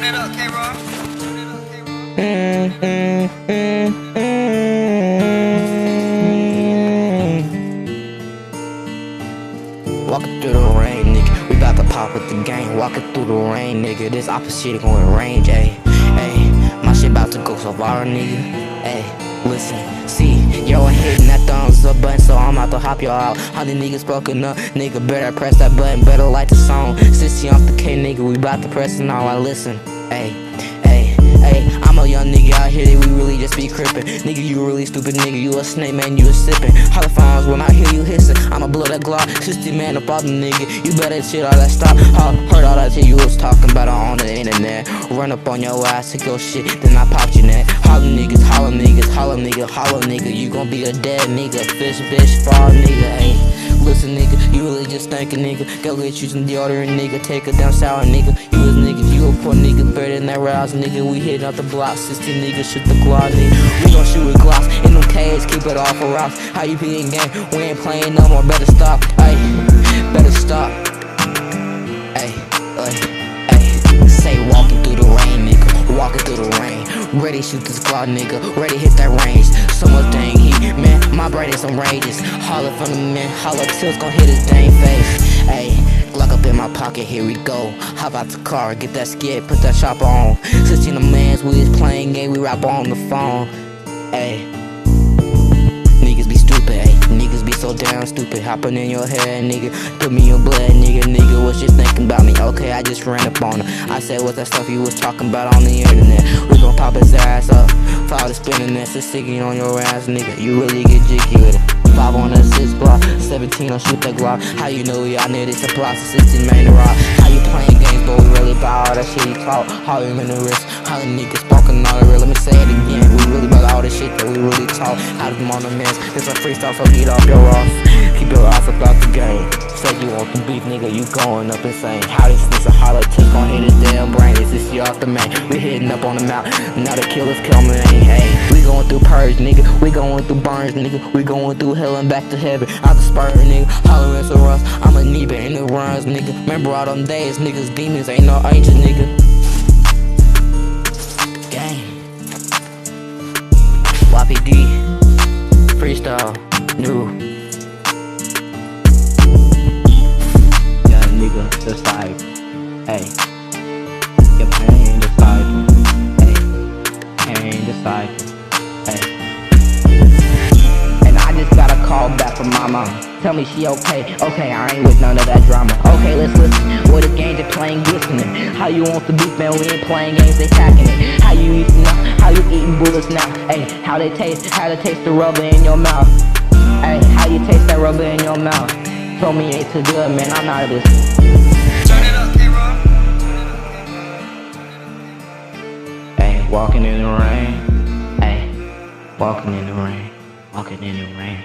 Turn it up, K-Rock. Walking through the rain, nigga. We bout to pop with the gang. Walking through the rain, nigga. This opposite going range, ayy. Ayy, my shit bout to go so viral, nigga. Ayy, listen, see, yo, I'm hitting that thumbs up button, so I'm about to hop y'all out. How these niggas broken up, nigga. Better press that button, better like the song. 60 off the K, nigga. We bout to press it now. I listen, ayy. Hey, I'm a young nigga out here that we really just be crippin'. Nigga, you really stupid, nigga, you a snake, man, you a sippin'. Holophones when I hear you hissin', I'ma blow that Glock. 60 man up all the nigga, you better shit all that stop. Heard all that shit you was talking about on the internet. Run up on your ass, take your shit, then I popped your neck. Holla niggas, holla niggas, holla nigga, holla nigga. You gon' be a dead nigga, fish, bitch, fall nigga, ayy. Listen, nigga, you really just thinkin', nigga. Go get you some deodorant, nigga. Take a down sour, nigga. You was nigga, you a poor nigga, better than that rouse, nigga. We hitting up the block, 60 niggas, shoot the Glock, nigga. We gon' shoot with Glocks in them K's, keep it off for rocks. How you be in game? We ain't playing no more, better stop, ayy. Better stop, ayy, ayy. Say walking through the rain, nigga. Walking through the rain. Ready shoot this Glock, nigga. Ready hit that range. So much dang heat, man. My brain is outrageous. Holler from the man, holler tills gon' hit his dang face. Ayy, Glock up in my pocket, here we go. Hop out the car, get that skid, put that chopper on. 16 the mans, we is playing game, we rap on the phone. Ayy, niggas be stupid, ayy. Niggas be so damn stupid. Hopping in your head, nigga. Put me in your blood, nigga. Nigga was just thinking about me. Okay, I just ran up on him. I said, what's that stuff you was talking about on the internet? We gon' pop his ass up. Follow the spinning this, it's sticking on your ass, nigga. You really get jiggy with it. 5 on the 6 block, 17 on shoot that Glock. How you know we out near this supply, 16 man to rock. How you playing games, but we really bout all that shit you talk. How you in the wrist, how the niggas sparking all the real. Let me say it again, we really bout all the shit that we really talk. How to them on the mess, it's a freestyle, so get off your ass. Keep your ass about the game. Said you want the beef, nigga, you going up insane. How this nigga holler tick gon' hit his damn brain. Is this shit off the main? We hitting up on the mount, now the killers coming, hey. We going through purge, nigga. We going through burns, nigga. We going through hell and back to heaven. Out the spur, nigga. Hollering so rough. I'm a neighbor in the runs, nigga. Remember all them days, niggas, demons, ain't no angels, nigga. Gang. YPD. Freestyle. New. Yeah, nigga, decide. Hey. Your pain decide. Hey. Pain decide. Hey. And I just got a call back from my mom. Tell me she okay. Okay, I ain't with none of that drama. Okay, let's listen. What the games they playing, listening. How you want the beef, man? We ain't playing games, they packing it. How you eating now? How you eating bullets now? Hey, how they taste the rubber in your mouth? Hey, how you taste that rubber in your mouth? Told me it ain't too good, man. I'm out of this. Turn it up, K-Rock. Hey, walking in the rain. Hey, walking in the rain. Walking in the rain.